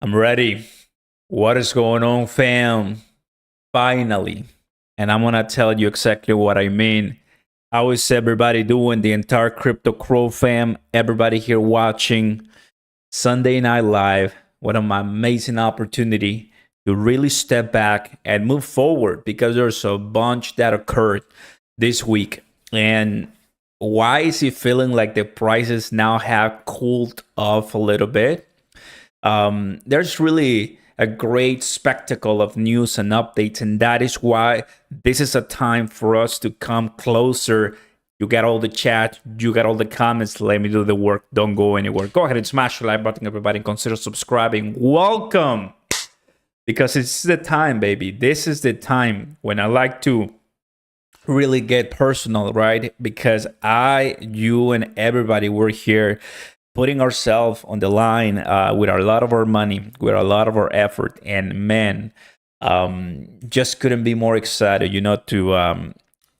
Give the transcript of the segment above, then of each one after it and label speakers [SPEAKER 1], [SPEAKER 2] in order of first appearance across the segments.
[SPEAKER 1] I'm ready. What is going on, fam? Finally. And I'm going to tell you exactly what I mean. How is everybody doing? The entire Crypto Crow fam, everybody here watching Sunday Night Live. What an amazing opportunity to really step back and move forward because there's a bunch that occurred this week. And why is it feeling like the prices now have cooled off a little bit? There's really a great spectacle of news and updates, and that is why this is a time for us to come closer. You got all the chat, you got all the comments. Let me do the work. Don't go anywhere. Go ahead and smash the like button, everybody, and consider subscribing. Welcome, because it's the time, baby. This is the time when I like to really get personal, right? Because you, and everybody, we're here putting ourselves on the line with a lot of our money, with a lot of our effort, and man, just couldn't be more excited, to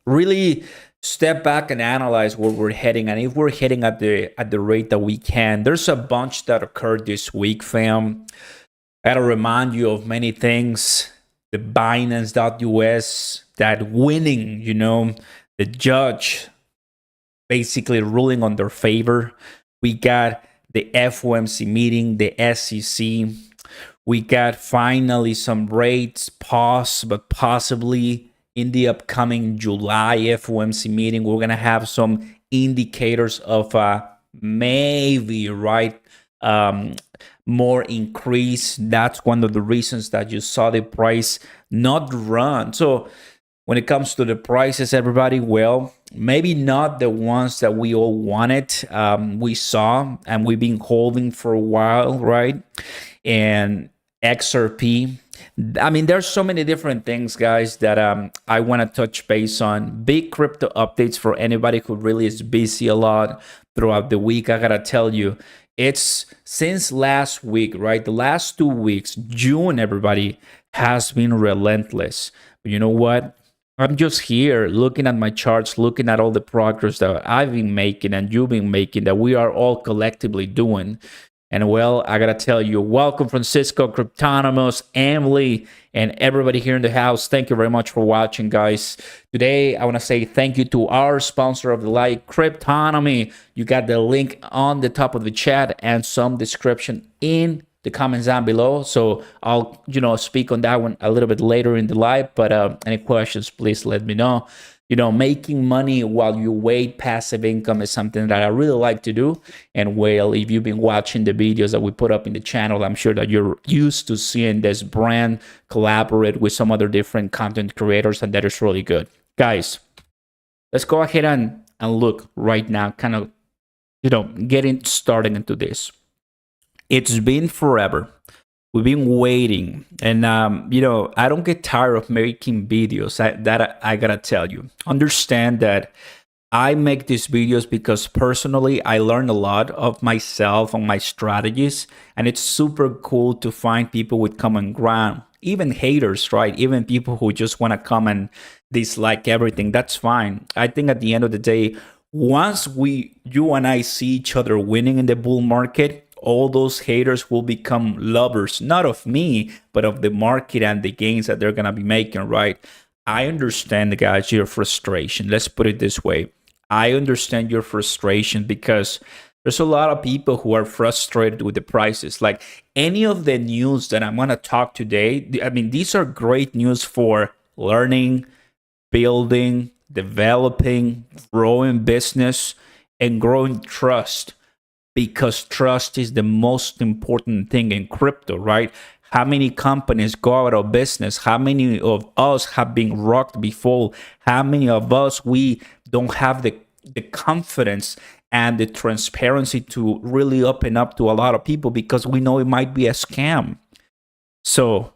[SPEAKER 1] really step back and analyze where we're heading, and if we're heading at the rate that we can. There's a bunch that occurred this week, fam. I gotta remind you of many things. The Binance.us, that winning, the judge basically ruling on their favor. We got the FOMC meeting, the SEC. We got finally some rates paused, but possibly in the upcoming July FOMC meeting, we're going to have some indicators of maybe, right, more increase. That's one of the reasons that you saw the price not run. So when it comes to the prices, everybody, well, maybe not the ones that we all wanted. We saw, and we've been holding for a while, right? And XRP. I mean, there's so many different things, guys, that I want to touch base on. Big crypto updates for anybody who really is busy a lot throughout the week. I gotta tell you, it's since last week, right? The last 2 weeks, June, everybody, has been relentless. But you know what? I'm just here looking at my charts, looking at all the progress that I've been making and you've been making, that we are all collectively doing. And well, I gotta tell you, welcome Francisco, Cryptonomos, Emily, and everybody here in the house. Thank you very much for watching, guys. Today, I want to say thank you to our sponsor of the live, Cryptonomy. You got the link on the top of the chat and some description in the comments down below. So I'll, speak on that one a little bit later in the live. But any questions, please let me know. Making money while you wait, passive income, is something that I really like to do. And well, if you've been watching the videos that we put up in the channel, I'm sure that you're used to seeing this brand collaborate with some other different content creators, and that is really good. Guys, let's go ahead and look right now, kind of, getting started into this. It's been forever. We've been waiting, and I don't get tired of making videos. I gotta tell you, understand that I make these videos because personally I learn a lot of myself on my strategies, and it's super cool to find people with common ground, even haters, right? Even people who just want to come and dislike everything. That's fine. I think at the end of the day, once you and I see each other winning in the bull market, all those haters will become lovers, not of me, but of the market and the gains that they're going to be making, right? I understand, guys, your frustration. Let's put it this way. I understand your frustration because there's a lot of people who are frustrated with the prices. Like any of the news that I'm going to talk today, I mean, these are great news for learning, building, developing, growing business, and growing trust. Because trust is the most important thing in crypto, right? How many companies go out of business? How many of us have been rocked before? How many of us, we don't have the confidence and the transparency to really open up to a lot of people because we know it might be a scam? So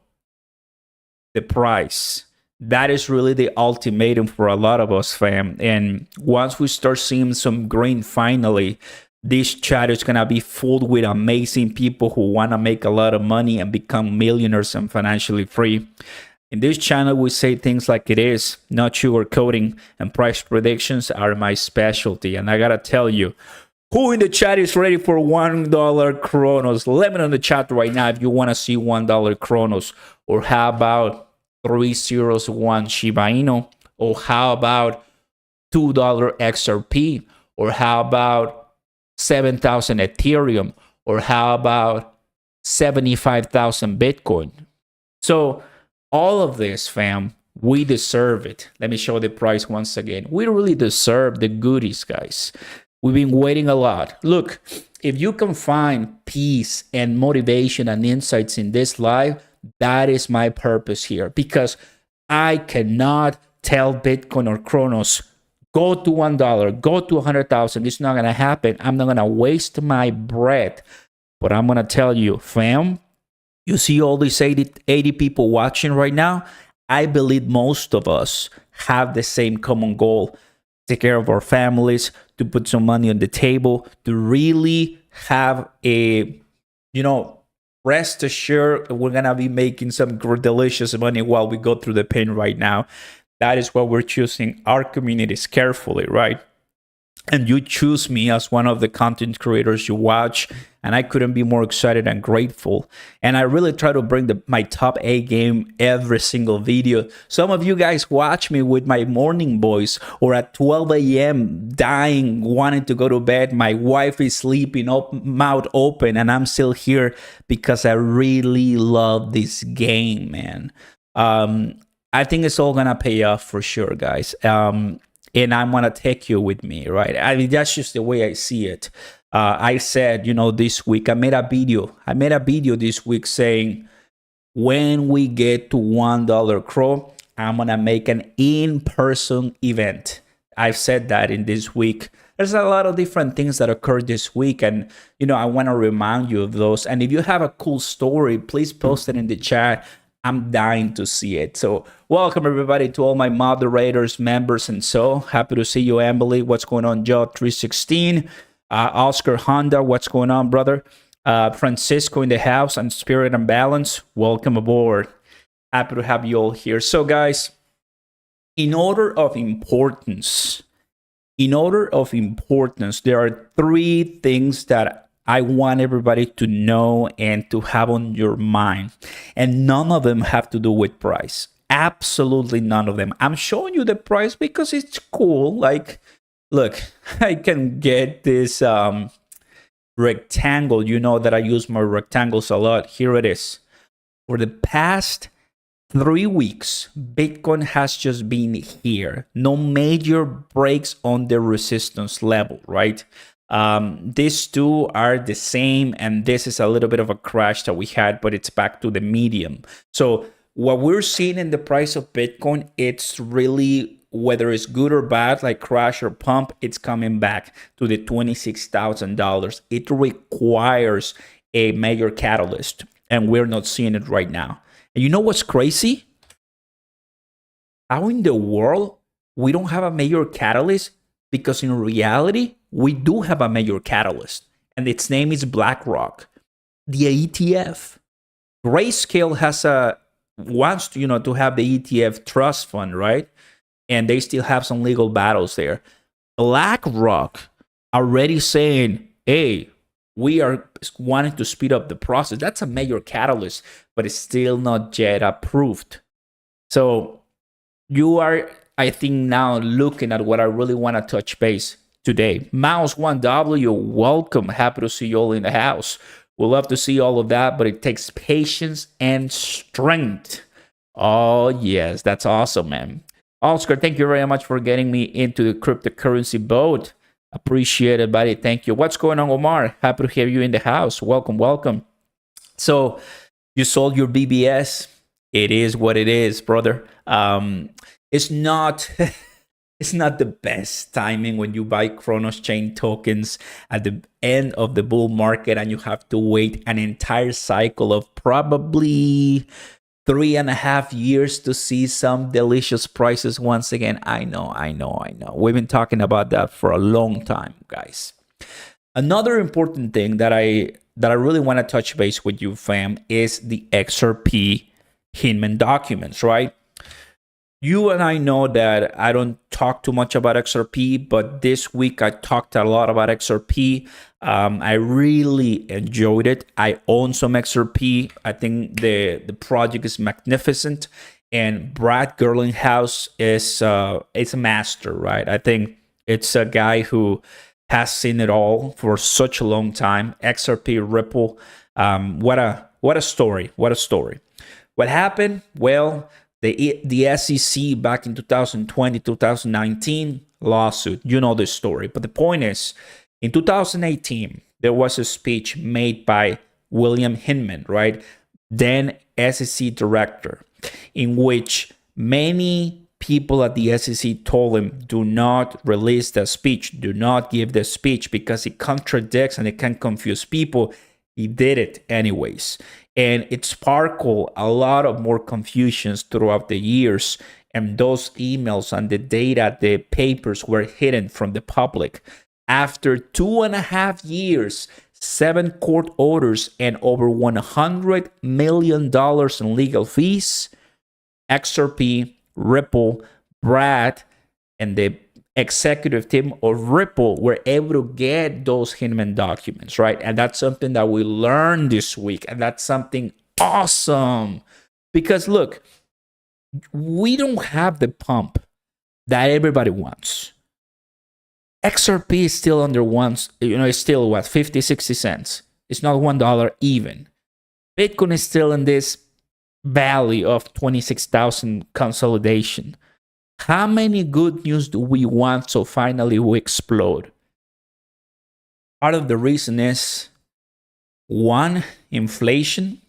[SPEAKER 1] the price, that is really the ultimatum for a lot of us, fam. And once we start seeing some green finally, this chat is going to be full with amazing people who want to make a lot of money and become millionaires and financially free. In this channel, we say things like it is, not sugarcoating, and price predictions are my specialty. And I got to tell you, Who in the chat is ready for $1 Cronos? Let me know in the chat right now if you want to see $1 Cronos. Or how about 301 Shiba Inu? Or how about $2 XRP? Or how about 7,000 Ethereum? Or how about 75,000 Bitcoin? So all of this, fam, we deserve it. Let me show the price once again. We really deserve the goodies, guys. We've been waiting a lot. Look, if you can find peace and motivation and insights in this live, that is my purpose here, because I cannot tell Bitcoin or Cronos, go to $1, go to 100,000. It's not going to happen. I'm not going to waste my breath. But I'm going to tell you, fam, you see all these 80 people watching right now? I believe most of us have the same common goal. Take care of our families, to put some money on the table, to really have a, rest assured we're going to be making some delicious money while we go through the pain right now. That is why we're choosing our communities carefully, right? And you choose me as one of the content creators you watch, and I couldn't be more excited and grateful. And I really try to bring my top A game every single video. Some of you guys watch me with my morning voice, or at 12 a.m. dying, wanting to go to bed. My wife is sleeping, mouth open, and I'm still here because I really love this game, man. I think it's all gonna pay off for sure, guys. And I'm gonna take you with me, right? I mean, that's just the way I see it. I said, this week I made a video this week saying, when we get to $1 Crow, I'm gonna make an in-person event. I've said that in this week. There's a lot of different things that occurred this week, and I want to remind you of those. And if you have a cool story, please post it in the chat. I'm dying to see it. So welcome everybody to all my moderators, members, and so happy to see you, Emily. What's going on, Joe 316? Oscar Honda, what's going on, brother? Francisco in the house, and Spirit and Balance, welcome aboard. Happy to have you all here. So guys, in order of importance, there are three things that I want everybody to know and to have on your mind. And none of them have to do with price. Absolutely none of them. I'm showing you the price because it's cool. Like, look, I can get this rectangle. You know that I use my rectangles a lot. Here it is. For the past 3 weeks, Bitcoin has just been here. No major breaks on the resistance level, right? These two are the same, and this is a little bit of a crash that we had, but it's back to the medium. So what we're seeing in the price of Bitcoin, it's really, whether it's good or bad, like crash or pump, it's coming back to the $26,000. It requires a major catalyst, and we're not seeing it right now. And you know what's crazy? How in the world we don't have a major catalyst? Because in reality, we do have a major catalyst, and its name is BlackRock, the ETF. Grayscale wants to have the ETF trust fund, right? And they still have some legal battles there. BlackRock already saying, hey, we are wanting to speed up the process. That's a major catalyst, but it's still not yet approved. So you are, I think, now looking at what I really want to touch base today. Mouse 1W, welcome. Happy to see you all in the house. We'd love to see all of that, but it takes patience and strength. Oh, yes, that's awesome, man. Oscar, thank you very much for getting me into the cryptocurrency boat. Appreciate it, buddy. Thank you. What's going on, Omar? Happy to have you in the house. Welcome, welcome. So you sold your BBS. It is what it is, brother. It's not it's not the best timing when you buy Cronos chain tokens at the end of the bull market and you have to wait an entire cycle of probably 3.5 years to see some delicious prices once again. I know. We've been talking about that for a long time, guys. Another important thing that I really want to touch base with you, fam, is the XRP Hinman documents, right? You and I know that I don't talk too much about XRP, but this week I talked a lot about XRP. I really enjoyed it. I own some XRP. I think the project is magnificent, and Brad Gerlinghouse is a master, right? I think it's a guy who has seen it all for such a long time. XRP, Ripple, what a story! What a story! What happened? Well, the SEC back in 2020, 2019 lawsuit. You know the story. But the point is, in 2018, there was a speech made by William Hinman, right? Then SEC director, in which many people at the SEC told him, do not release the speech, do not give the speech because it contradicts and it can confuse people. He did it anyways. And it sparkled a lot of more confusions throughout the years. And those emails and the data, the papers were hidden from the public. After 2.5 years, 7 court orders, and over $100 million in legal fees, XRP, Ripple, Brad, and the executive team of Ripple were able to get those Hinman documents, right? And that's something that we learned this week. And that's something awesome. Because look, we don't have the pump that everybody wants. XRP is still under once, it's still what, 50, 60 cents. It's not $1 even. Bitcoin is still in this valley of 26,000 consolidation. How many good news do we want so finally we explode? Part of the reason is 1, inflation,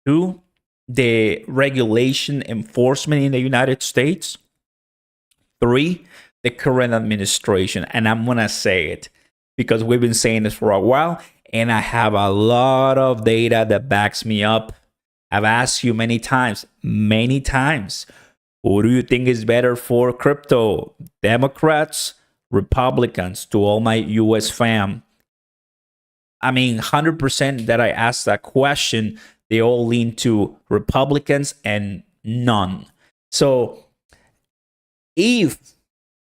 [SPEAKER 1] 2, the regulation enforcement in the United States, 3, the current administration. And I'm going to say it because we've been saying this for a while and I have a lot of data that backs me up. I've asked you many times, who do you think is better for crypto? Democrats, Republicans, to all my US fam? I mean, 100% that I asked that question, they all lean to Republicans and none. So if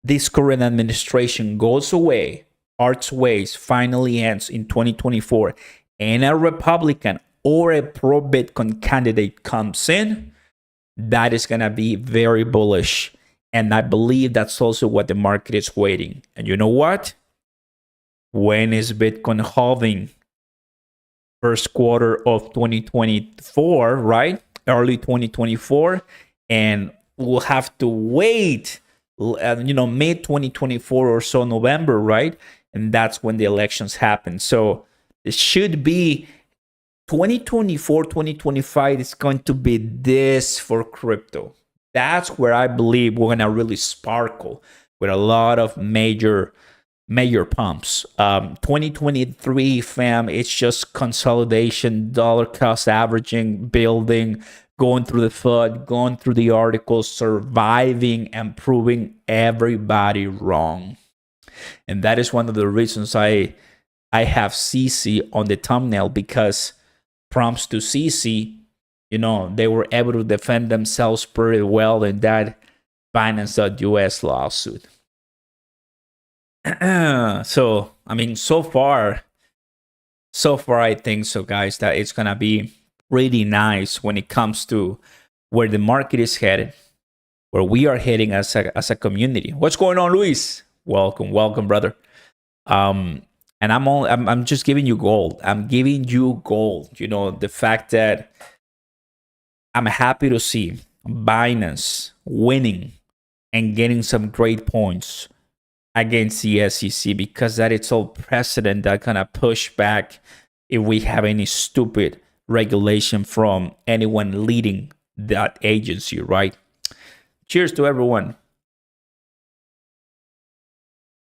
[SPEAKER 1] this current administration goes away, parts ways, finally ends in 2024, and a Republican or a pro-Bitcoin candidate comes in, that is going to be very bullish. And I believe that's also what the market is waiting. And you know what? When is Bitcoin halving? First quarter of 2024, right? Early 2024. And we'll have to wait, mid 2024 or so, November, right? And that's when the elections happen. So it should be 2024, 2025 is going to be this for crypto. That's where I believe we're going to really sparkle with a lot of major pumps. 2023, fam, it's just consolidation, dollar cost averaging, building, going through the FUD, going through the articles, surviving, and proving everybody wrong. And that is one of the reasons I have CC on the thumbnail, because prompts to CC, they were able to defend themselves pretty well in that Binance.us lawsuit. So, I mean, so far, I think so, guys, that it's going to be pretty nice when it comes to where the market is headed, where we are heading as a community. What's going on, Luis? Welcome, brother. And I'm just giving you gold. I'm giving you gold. The fact that I'm happy to see Binance winning and getting some great points against the SEC, because that it's all precedent that kind of push back if we have any stupid regulation from anyone leading that agency, right? Cheers to everyone.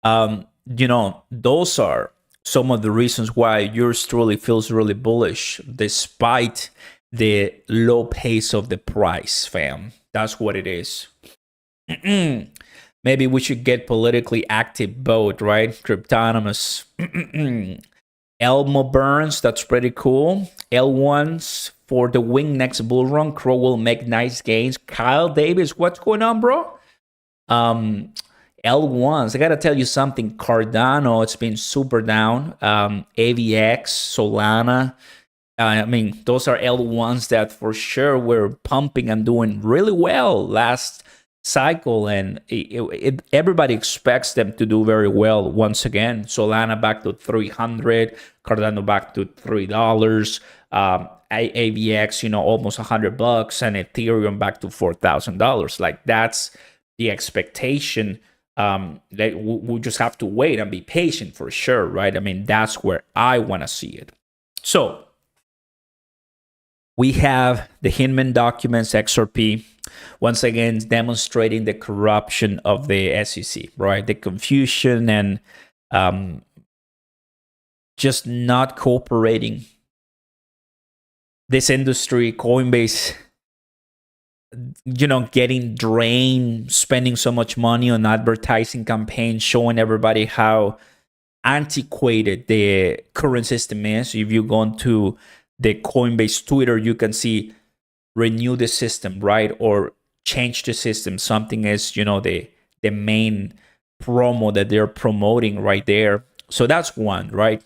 [SPEAKER 1] Those are some of the reasons why yours truly feels really bullish despite the low pace of the price, fam. That's what it is. Maybe we should get politically active both, right? Cryptonomous. Elmo Burns, that's pretty cool. L1s for the wing next bull run. Crow will make nice gains. Kyle Davis, what's going on, bro? L1s, I gotta tell you something. Cardano, it's been super down. AVX, Solana. I mean, those are L1s that for sure were pumping and doing really well last cycle, and everybody expects them to do very well once again. Solana back to 300, Cardano back to $3, AVX, almost $100, and Ethereum back to $4,000. Like, that's the expectation. That we just have to wait and be patient for sure, right? I mean, that's where I want to see it. So we have the Hinman documents, XRP, once again demonstrating the corruption of the SEC, right? The confusion and just not cooperating. This industry, Coinbase, getting drained, spending so much money on advertising campaigns, showing everybody how antiquated the current system is. If you go to the Coinbase Twitter, you can see renew the system, right? Or change the system. Something is, the main promo that they're promoting right there. So that's one, right?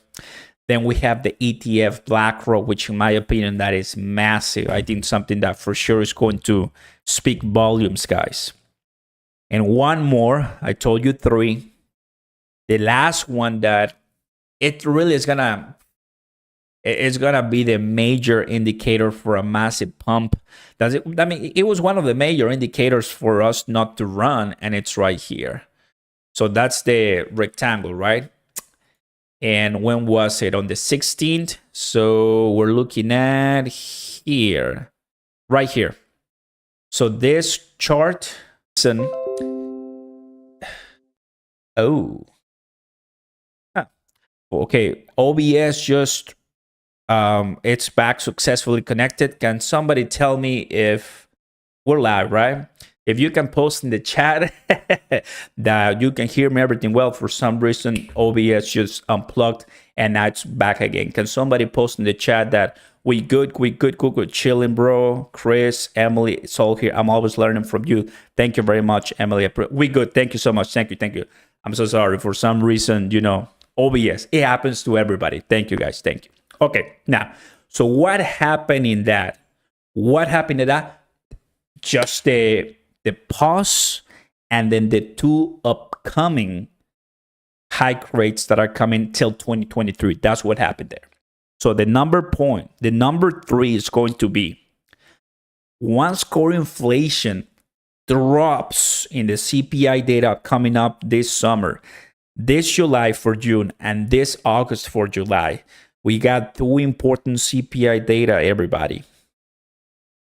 [SPEAKER 1] Then we have the ETF BlackRock, which in my opinion, that is massive. I think something that for sure is going to speak volumes, guys. And one more, I told you 3. The last one that it really is it's gonna be the major indicator for a massive pump. It was one of the major indicators for us not to run, and it's right here. So that's the rectangle, right? And when was it? On the 16th. So we're looking at here, right here. So this chart, okay, OBS just it's back successfully connected. Can somebody tell me if we're live, right? If you can post in the chat that you can hear me everything well. For some reason, OBS just unplugged and now it's back again. Can somebody post in the chat that we good, chilling, bro? Chris, Emily, it's all here. I'm always learning from you. Thank you very much, Emily. We good. Thank you so much. Thank you. I'm so sorry. For some reason, OBS, it happens to everybody. Thank you, guys. Thank you. Okay, now, so what happened in that? Just the pause, and then the 2 upcoming hike rates that are coming till 2023. That's what happened there. So the number 3 is going to be once core inflation drops in the CPI data coming up this summer, this July for June, and this August for July. We got 2 important CPI data, everybody.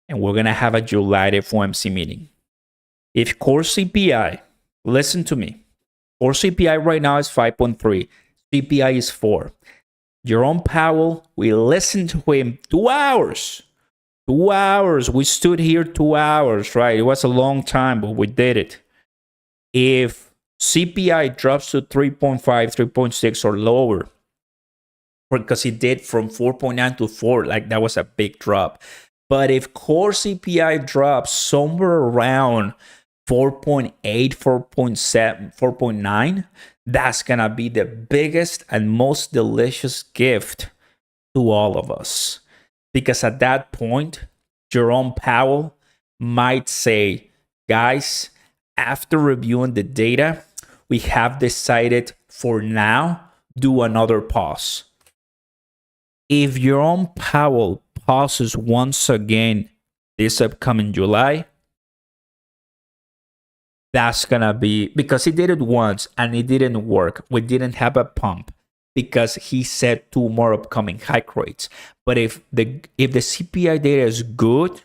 [SPEAKER 1] And we're going to have a July FOMC meeting. If core CPI, listen to me, core CPI right now is 5.3, CPI is 4. Jerome Powell, we listened to him 2 hours. 2 hours. We stood here 2 hours, right? It was a long time, but we did it. If CPI drops to 3.5, 3.6 or lower, because it did from 4.9 to 4, like that was a big drop. But if core CPI drops somewhere around 4.8, 4.7, 4.9, that's going to be the biggest and most delicious gift to all of us. Because at that point, Jerome Powell might say, guys, after reviewing the data, we have decided for now, do another pause. If Jerome Powell pauses once again this upcoming July, that's gonna be because he did it once and it didn't work. We didn't have a pump because he said 2 more upcoming hike rates. But if the CPI data is good,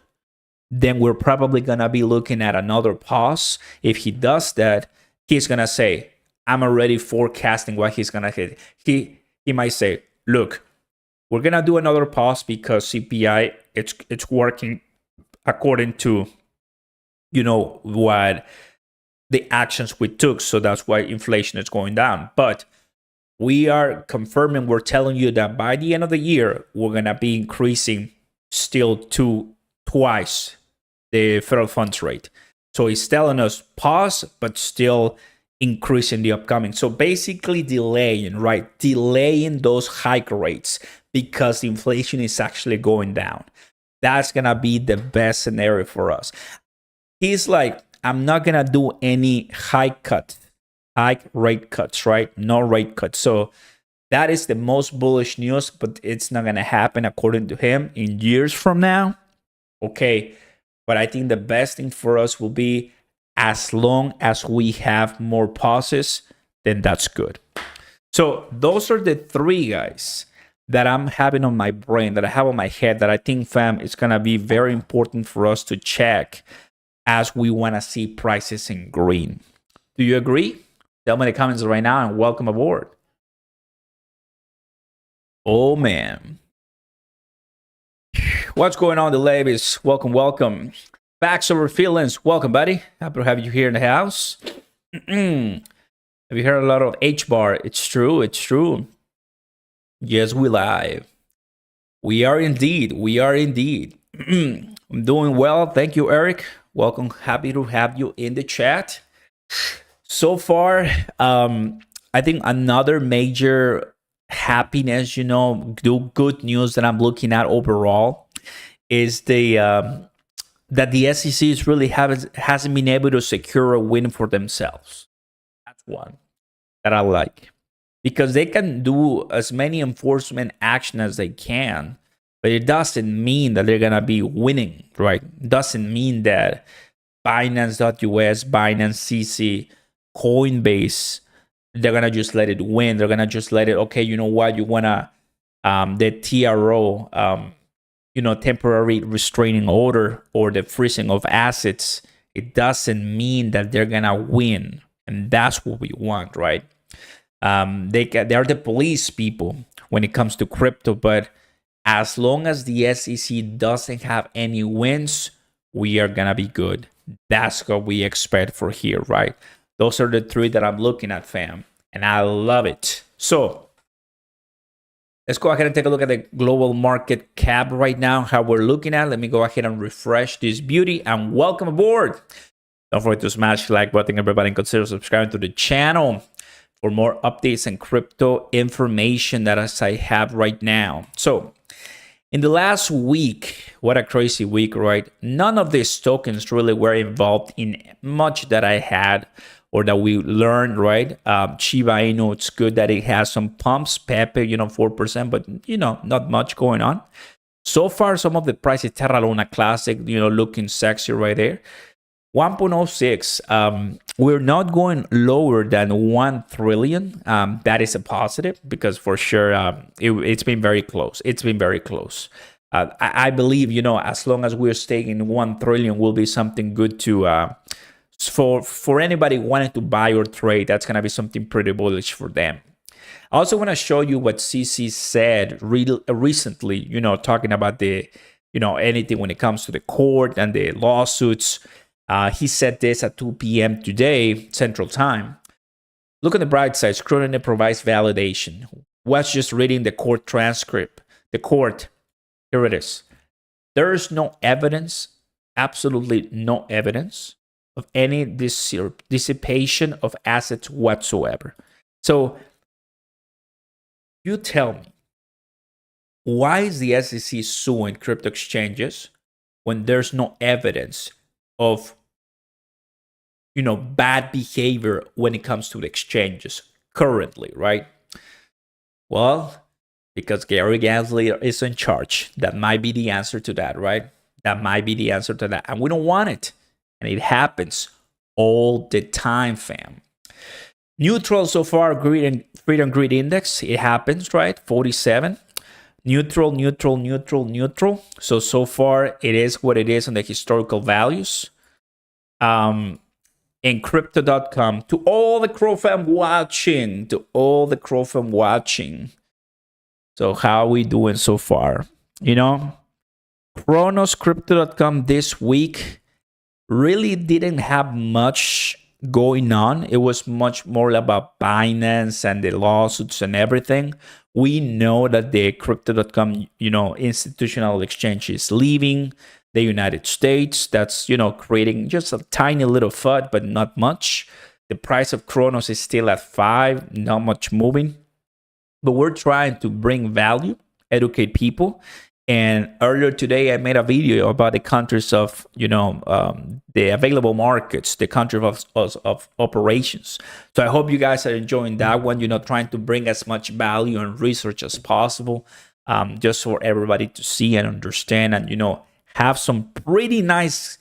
[SPEAKER 1] then we're probably gonna be looking at another pause. If he does that, he's gonna say, I'm already forecasting what he's gonna hit. He might say, look, we're gonna do another pause because CPI it's working according to what the actions we took, so that's why inflation is going down. But we are confirming, we're telling you that by the end of the year, we're going to be increasing still twice the federal funds rate. So he's telling us pause, but still increasing the upcoming. So basically delaying, right? Delaying those hike rates because inflation is actually going down. That's going to be the best scenario for us. He's like, I'm not going to do any hike rate cuts, right? No rate cuts. So that is the most bullish news, but it's not going to happen according to him in years from now. Okay. But I think the best thing for us will be, as long as we have more pauses, then that's good. So those are the three, guys, that I'm having on my brain, that I have on my head, that I think, fam, is going to be very important for us to check as we want to see prices in green. Do you agree? Tell me in the comments right now, and welcome aboard. Oh, man. What's going on, the ladies? Welcome, welcome. Facts over feelings. Welcome, buddy. Happy to have you here in the house. Have you heard a lot of H-bar? It's true. It's true. Yes, we live. We are indeed. We are indeed. I'm doing well. Thank you, Eric. Welcome. Happy to have you in the chat. So far, I think another major happiness, good news that I'm looking at overall is that the SEC really hasn't been able to secure a win for themselves. That's one that I like, because they can do as many enforcement action as they can, but it doesn't mean that they're gonna be winning, right? It doesn't mean that Binance.us, Binance CC, Coinbase, they're gonna just let it win. They're gonna just let it. Okay, you know what? You wanna the TRO, temporary restraining order, or the freezing of assets. It doesn't mean that they're gonna win, and that's what we want, right? They are the police people when it comes to crypto, but as long as the SEC doesn't have any wins, we are gonna be good. That's what we expect for here, right? Those are the three that I'm looking at, fam, and I love it. So let's go ahead and take a look at the global market cap right now, how we're looking at. Let me go ahead and refresh this beauty, and welcome aboard. Don't forget to smash the like button, everybody, and consider subscribing to the channel for more updates and crypto information that I have right now. So in the last week, what a crazy week, right? None of these tokens really were involved in much that I had or that we learned, right? Shiba Inu, it's good that it has some pumps. Pepe, 4%, but, not much going on. So far, some of the prices, Terra Luna Classic, looking sexy right there. 1.06. We're not going lower than 1 trillion. That is a positive, because for sure it's been very close. It's been very close. I believe, as long as we're staying in 1 trillion, will be something good to for anybody wanting to buy or trade. That's gonna be something pretty bullish for them. I also want to show you what CC said recently. Talking about the anything when it comes to the court and the lawsuits. He said this at 2 p.m. today, Central Time. Look at the bright side. Cronos provides validation. Was just reading the court transcript. The court, here it is. There is no evidence, absolutely no evidence of any dissipation of assets whatsoever. So you tell me, why is the SEC suing crypto exchanges when there's no evidence of bad behavior when it comes to the exchanges currently, right? Well, because Gary Gensler is in charge. That might be the answer to that, right? That might be the answer to that. And we don't want it. And it happens all the time, fam. Neutral so far, freedom greed index, it happens, right? 47. Neutral. So far, it is what it is on the historical values. In crypto.com, to all the Crow fam watching, So how are we doing so far? Cronos, crypto.com this week really didn't have much going on. It was much more about Binance and the lawsuits and everything. We know that the crypto.com, institutional exchange is leaving the United States. That's, creating just a tiny little FUD, but not much. The price of Cronos is still at 5, not much moving. But we're trying to bring value, educate people. And earlier today, I made a video about the countries of, the available markets, the country of operations. So I hope you guys are enjoying that one, trying to bring as much value and research as possible, just for everybody to see and understand and, have some pretty nice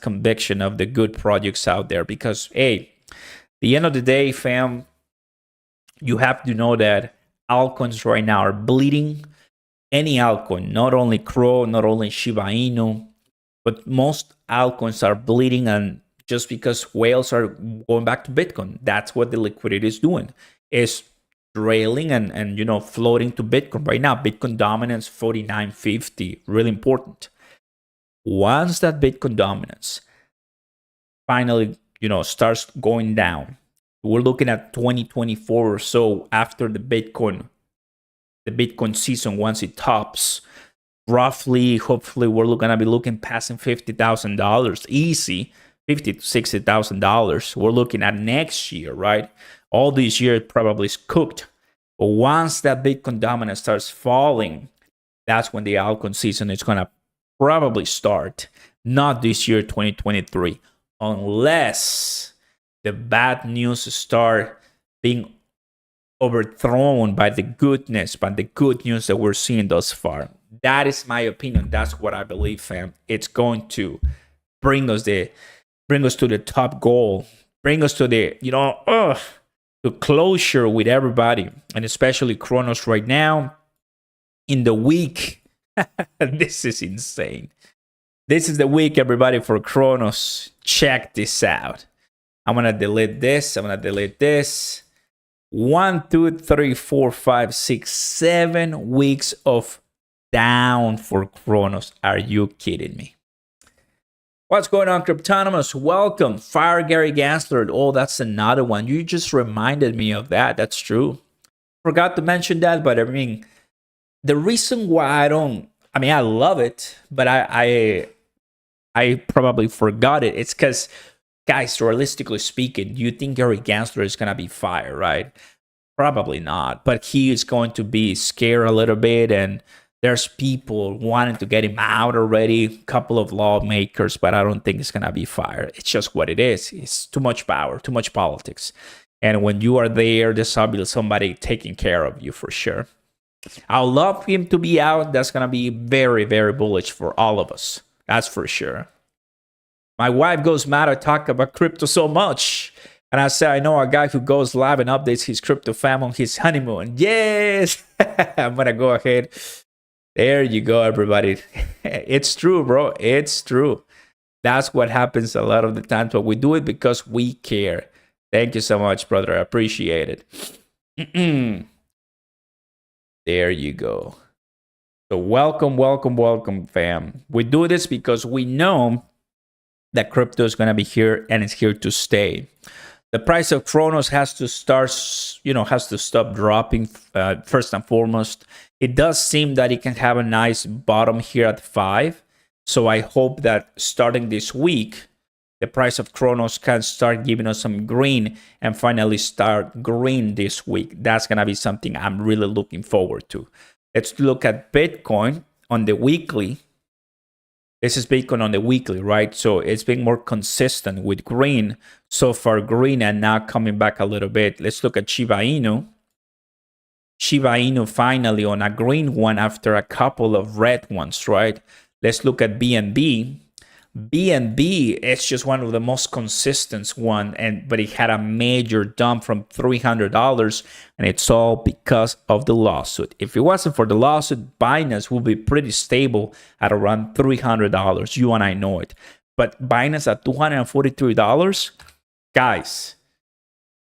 [SPEAKER 1] conviction of the good projects out there. Because, hey, the end of the day, fam, you have to know that altcoins right now are bleeding. Any altcoin, not only Crow, not only Shiba Inu, but most altcoins are bleeding, and just because whales are going back to Bitcoin, that's what the liquidity is doing. Is trailing and floating to Bitcoin right now. Bitcoin dominance 49.50, really important. Once that Bitcoin dominance finally starts going down, we're looking at 2024 or so after the Bitcoin season. Once it tops, roughly, hopefully, we're going to be looking passing $50,000 easy, $50,000 to $60,000. We're looking at next year, right? All this year probably is cooked. But once that Bitcoin dominance starts falling, that's when the altcoin season is going to probably start. Not this year, 2023, unless the bad news start being overthrown by the good news that we're seeing thus far. That is my opinion. That's what I believe, fam. It's going to bring us to the top goal, bring us to the to closure with everybody, and especially Cronos right now in the week. This is insane. This is the week, everybody, for Cronos. Check this out. I'm gonna delete this. 1, 2, 3, 4, 5, 6, 7 weeks of down for Cronos. Are you kidding me? What's going on, Cryptonomous? Welcome. Fire Gary Gansler. Oh, that's another one. You just reminded me of that. That's true. Forgot to mention that, but I mean, the reason why I love it, but I probably forgot it. It's because, guys, realistically speaking, do you think Gary Gansler is going to be fired, right? Probably not. But he is going to be scared a little bit, and there's people wanting to get him out already, a couple of lawmakers, but I don't think it's going to be fired. It's just what it is. It's too much power, too much politics. And when you are there, there's obviously somebody taking care of you for sure. I would love him to be out. That's going to be very, very bullish for all of us. That's for sure. My wife goes mad. I talk about crypto so much. And I say, I know a guy who goes live and updates his crypto fam on his honeymoon. Yes! I'm going to go ahead. There you go, everybody. It's true, bro. It's true. That's what happens a lot of the times. But we do it because we care. Thank you so much, brother. I appreciate it. There you go. So welcome, fam. We do this because we know that crypto is going to be here and it's here to stay. The price of Cronos has to stop dropping first and foremost. It does seem that it can have a nice bottom here at 5. So I hope that starting this week, the price of Cronos can start giving us some green and finally start green this week. That's going to be something I'm really looking forward to. Let's look at Bitcoin on the weekly. This is Bitcoin on the weekly, right? So it's been more consistent with green. So far green and now coming back a little bit. Let's look at Shiba Inu. Shiba Inu finally on a green one after a couple of red ones, right? Let's look at BNB. BNB is just one of the most consistent one, but it had a major dump from $300, and it's all because of the lawsuit. If it wasn't for the lawsuit, Binance would be pretty stable at around $300. You and I know it. But Binance at $243, guys,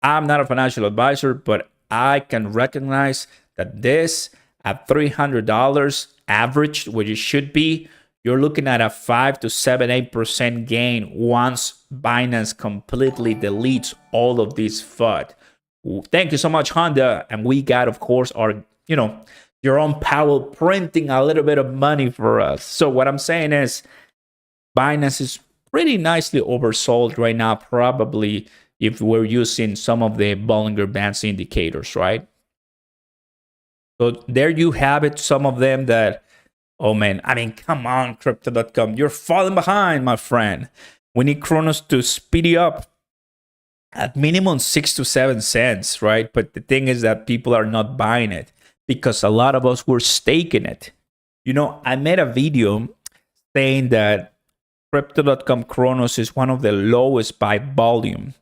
[SPEAKER 1] I'm not a financial advisor, but I can recognize that this at $300 average, which it should be, you're looking at a 5 to 7, 8% gain once Binance completely deletes all of this FUD. Thank you so much, Honda. And we got, of course, our, Jerome Powell printing a little bit of money for us. So what I'm saying is Binance is pretty nicely oversold right now, probably if we're using some of the Bollinger Bands indicators, right? So there you have it, some of them that, oh man, I mean, come on, Crypto.com. You're falling behind, my friend. We need Cronos to speed you up at minimum 6 to 7 cents, right? But the thing is that people are not buying it because a lot of us were staking it. I made a video saying that Crypto.com Cronos is one of the lowest by volume.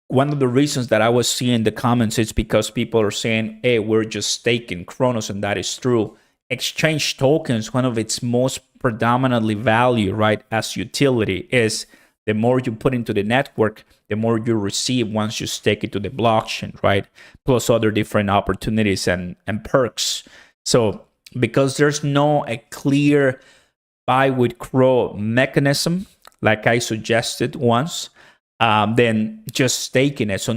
[SPEAKER 1] One of the reasons that I was seeing the comments is because people are saying, hey, we're just staking Cronos, and that is true. Exchange tokens, one of its most predominantly value, right, as utility is the more you put into the network, the more you receive once you stake it to the blockchain, right? Plus other different opportunities and perks. So because there's no a clear buy with Crow mechanism, like I suggested once, then just staking it. So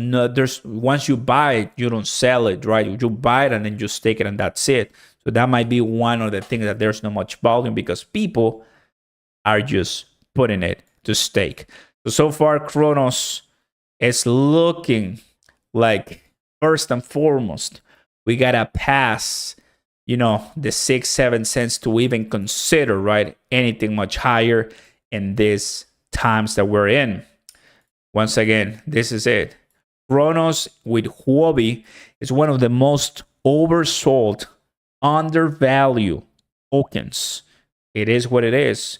[SPEAKER 1] once you buy it, you don't sell it, right? You buy it and then you stake it and that's it. So that might be one of the things that there's not much volume because people are just putting it to stake. So far, Cronos is looking like, first and foremost, we gotta pass, the 6, 7 cents to even consider, right, anything much higher in these times that we're in. Once again, this is it. Cronos with Huobi is one of the most oversold, undervalued tokens. It is what it is.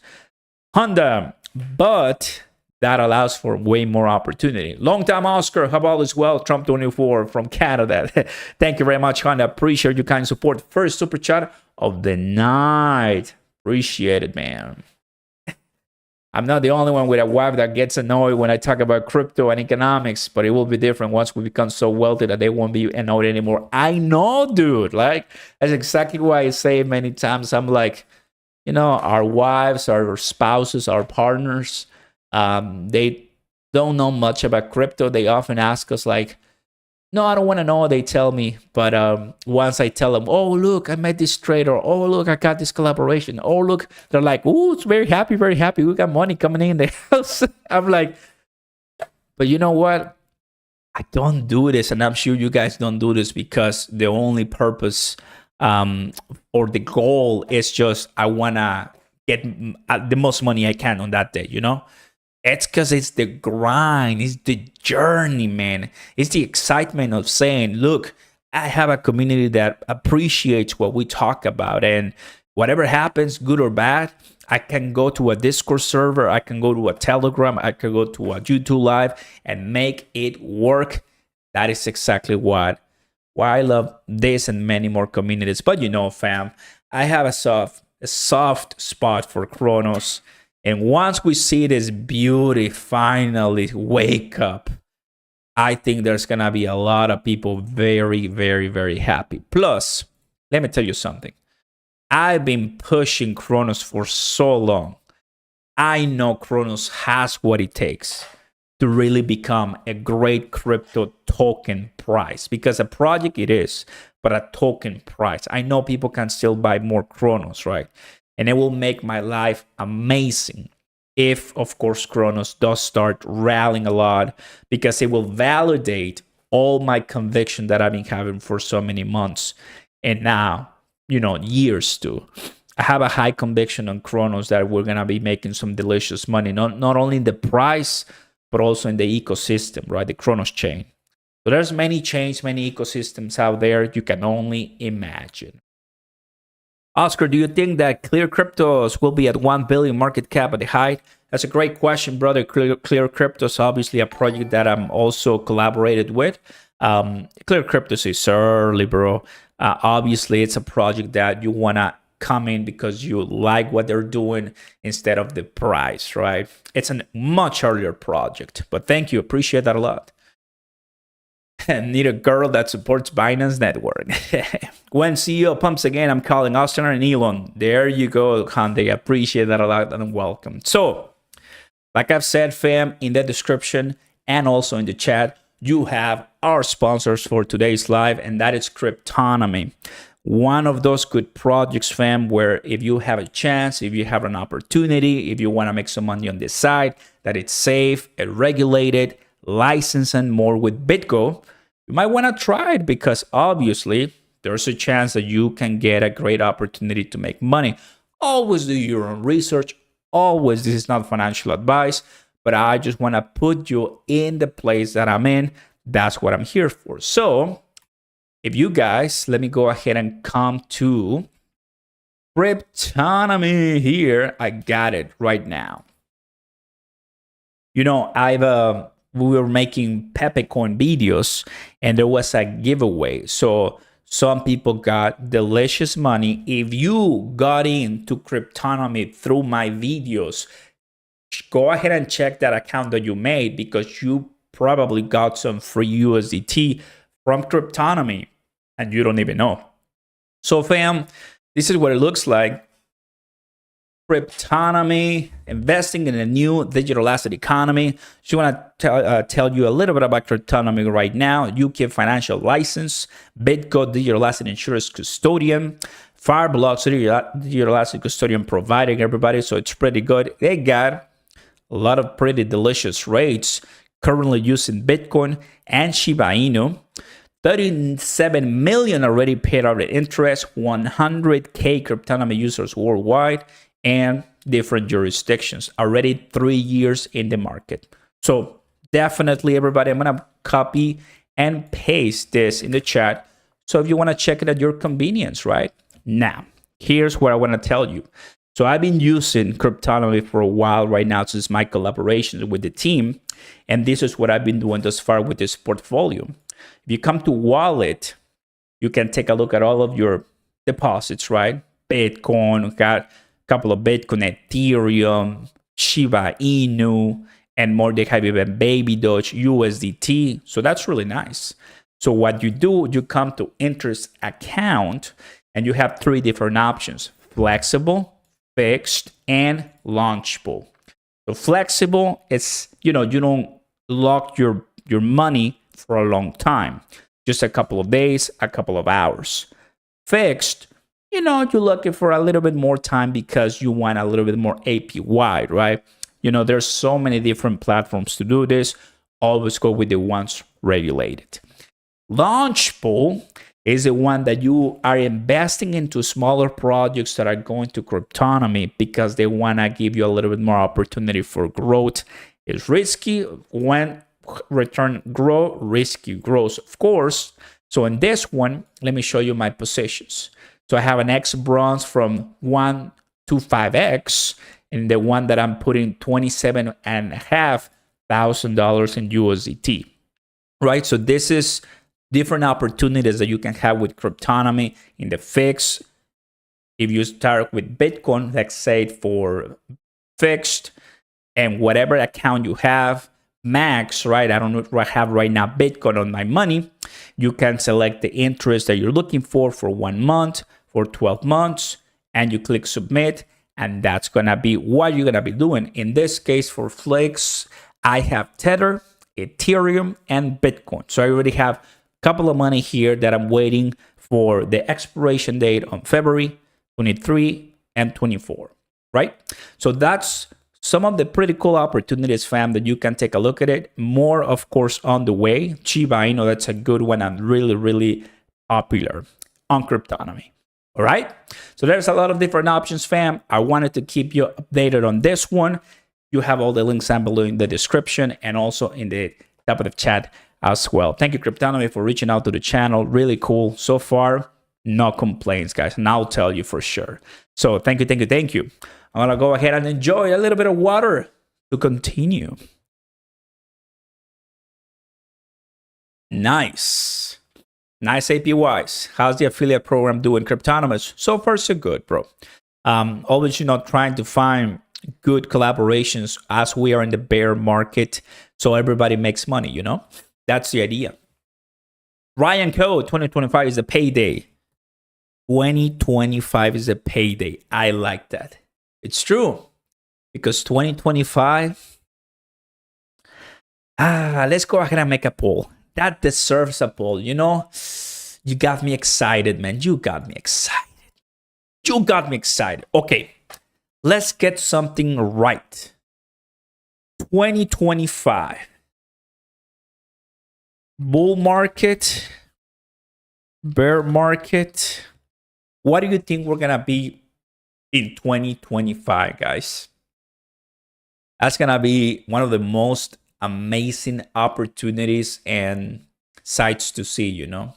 [SPEAKER 1] Honda, but that allows for way more opportunity. Long time Oscar, how about as well? Trump 24 from Canada. Thank you very much, Honda. Appreciate your kind support. First super chat of the night. Appreciate it, man. I'm not the only one with a wife that gets annoyed when I talk about crypto and economics, but it will be different once we become so wealthy that they won't be annoyed anymore. I know, dude. Like, that's exactly why I say many times. I'm like, our wives, our spouses, our partners, they don't know much about crypto. They often ask us like, no, I don't want to know. They tell me. But once I tell them, oh, look, I met this trader. Oh, look, I got this collaboration. Oh, look, they're like, oh, it's very happy, very happy. We got money coming in the house. I'm like, but you know what? I don't do this. And I'm sure you guys don't do this because the only purpose or the goal is just I want to get the most money I can on that day, It's because it's the grind, it's the journey, man. It's the excitement of saying, look, I have a community that appreciates what we talk about. And whatever happens, good or bad, I can go to a Discord server, I can go to a Telegram, I can go to a YouTube Live and make it work. That is exactly why I love this and many more communities. But fam, I have a soft spot for Cronos. And once we see this beauty finally wake up, I think there's going to be a lot of people very, very, very happy. Plus, let me tell you something. I've been pushing Cronos for so long. I know Cronos has what it takes to really become a great crypto token price. Because a project it is, but a token price. I know people can still buy more Cronos, right? And it will make my life amazing if, of course, Cronos does start rallying a lot, because it will validate all my conviction that I've been having for so many months and now, years too. I have a high conviction on Cronos that we're going to be making some delicious money, not only in the price, but also in the ecosystem, right? The Cronos chain. So there's many chains, many ecosystems out there you can only imagine. Oscar, do you think that Clear Cryptos will be at 1 billion market cap at the height? That's a great question, brother. Clear Cryptos, obviously a project that I'm also collaborated with. Clear Cryptos is early, bro. Obviously, it's a project that you want to come in because you like what they're doing instead of the price, right? It's a much earlier project, but thank you. Appreciate that a lot. Need a girl that supports Binance Network. When CEO pumps again, I'm calling Austin and Elon. There you go, Hyundai. Appreciate that a lot and welcome. So, like I've said, fam, in the description and also in the chat, you have our sponsors for today's live, and that is Cryptonomy. One of those good projects, fam, where if you have a chance, if you have an opportunity, if you want to make some money on this side, that it's safe, regulated, licensed, and more with BitGo, you might want to try it because obviously there's a chance that you can get a great opportunity to make money. Always do your own research. Always, this is not financial advice, but I just want to put you in the place that I'm in. That's what I'm here for. So if you guys, let me go ahead and come to Cryptonomy here. I got it right now. You know, we were making Pepecoin videos and there was a giveaway. So some people got delicious money. If you got into Cryptonomy through my videos, go ahead and check that account that you made because you probably got some free USDT from Cryptonomy and you don't even know. So fam, this is what it looks like. Cryptonomy, investing in a new digital asset economy. Just want to tell you a little bit about Cryptonomy right now. UK financial license, BitGo digital asset insurance custodian, Fireblocks digital asset custodian providing everybody. So it's pretty good. They got a lot of pretty delicious rates currently using Bitcoin and Shiba Inu. 37 million already paid out in interest, 100K Cryptonomy users worldwide, and different jurisdictions. Already 3 years in the market. So definitely, everybody, I'm going to copy and paste this in the chat. So if you want to check it at your convenience, right? Now, here's what I want to tell you. So I've been using Cryptonomy for a while right now since my collaborations with the team. And this is what I've been doing thus far with this portfolio. If you come to wallet, you can take a look at all of your deposits, right? Bitcoin, we got a couple of Bitcoin, Ethereum, Shiba Inu, and more. They have even Baby Doge, USDT. So that's really nice. So what you do, you come to interest account and you have three different options: flexible, fixed, and Launchpool. So flexible is, you don't lock your money for a long time, just a couple of days, a couple of hours. Fixed, you're looking for a little bit more time because you want a little bit more APY, right? There's so many different platforms to do this. Always go with the ones regulated. Launchpool is the one that you are investing into smaller projects that are going to Cryptonomy because they want to give you a little bit more opportunity for growth. It's risky when return grow, risky grows, of course. So in this one, let me show you my positions. So I have an X bronze from 1 to 5X, and the one that I'm putting $27,500 in USDT, right? So this is different opportunities that you can have with Cryptonomy in the fixed. If you start with Bitcoin, let's say for fixed, and whatever account you have, max, right? I don't know what I have right now Bitcoin on my money. You can select the interest that you're looking for 1 month, for 12 months, and you click submit, and that's gonna be what you're gonna be doing. In this case, for Flex, I have Tether, Ethereum, and Bitcoin. So I already have a couple of money here that I'm waiting for the expiration date on February 23 and 24, right? So that's some of the pretty cool opportunities, fam, that you can take a look at it. More, of course, on the way. Shiba Inu, that's a good one and really, really popular on Cryptonomy. All right? So there's a lot of different options, fam. I wanted to keep you updated on this one. You have all the links down below in the description and also in the top of the chat as well. Thank you, Cryptonomy, for reaching out to the channel. Really cool. So far, no complaints, guys. And I'll tell you for sure. So thank you, thank you, thank you. I'm going to go ahead and enjoy a little bit of water to continue. Nice. Nice APYs. How's the affiliate program doing, Cryptonomist? So far, so good, bro. Always, trying to find good collaborations as we are in the bear market so everybody makes money, That's the idea. Ryan Code 2025 is a payday. 2025 is a payday. I like that. It's true. Because 2025, let's go ahead and make a poll. That deserves a poll. You know, you got me excited, man. You got me excited. You got me excited. Okay, let's get something right. 2025. Bull market, bear market. What do you think we're going to be in 2025, guys? That's going to be one of the most amazing opportunities and sights to see, you know.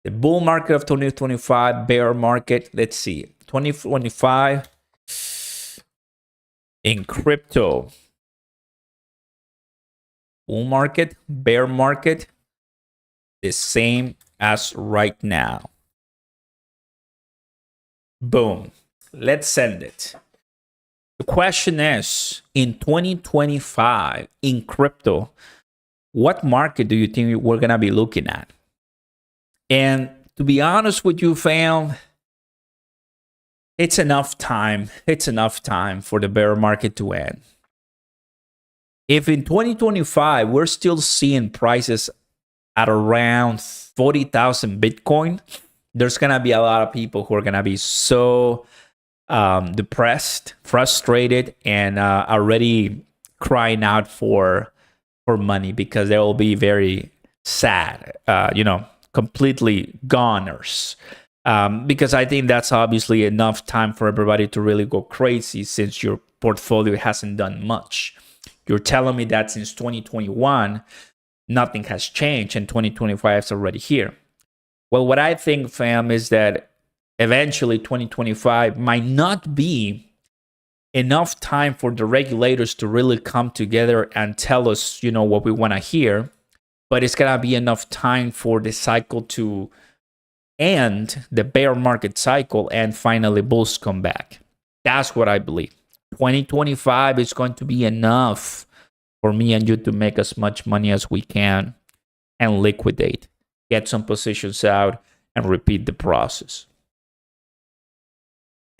[SPEAKER 1] The bull market of 2025, bear market. Let's see. 2025 in crypto. Bull market, bear market, the same as right now. Boom. Let's send it. The question is, in 2025, in crypto, what market do you think we're going to be looking at? And to be honest with you, fam, it's enough time. It's enough time for the bear market to end. If in 2025, we're still seeing prices at around 40,000 Bitcoin, there's going to be a lot of people who are going to be so depressed, frustrated, and already crying out for money because they will be very sad, completely goners. Because I think that's obviously enough time for everybody to really go crazy since your portfolio hasn't done much. You're telling me that since 2021, nothing has changed and 2025 is already here. Well, what I think, fam, is that eventually 2025 might not be enough time for the regulators to really come together and tell us, what we want to hear. But it's going to be enough time for the cycle to end, the bear market cycle, and finally bulls come back. That's what I believe. 2025 is going to be enough for me and you to make as much money as we can and liquidate, get some positions out, and repeat the process.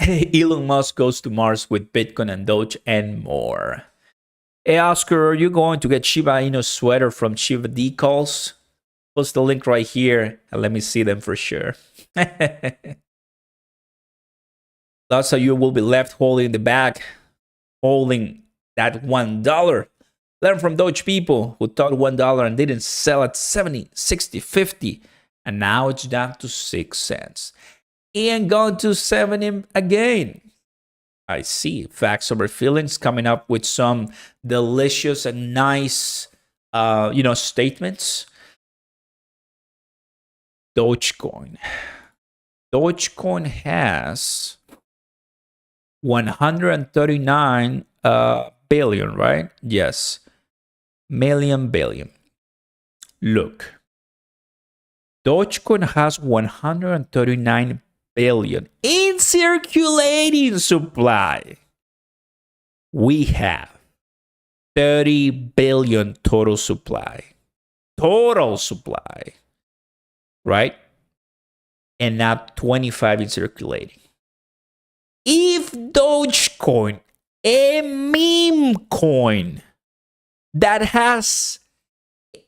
[SPEAKER 1] Elon Musk goes to Mars with Bitcoin and Doge and more. Hey, Oscar, are you going to get Shiba Inu sweater from Shiba Decals? Post the link right here and let me see them for sure. Lots of you will be left holding the bag, holding that $1. Learn from Doge people who thought $1 and didn't sell at 70, 60, 50, and now it's down to 6 cents. And going to 70 again. I see. Facts over feelings coming up with some delicious and nice, statements. Dogecoin. Dogecoin has 139 billion, right? Yes. Billion. Look. Dogecoin has 139 billion in circulating supply. We have 30 billion total supply. Right? And now 25 in circulating. If Dogecoin, a meme coin that has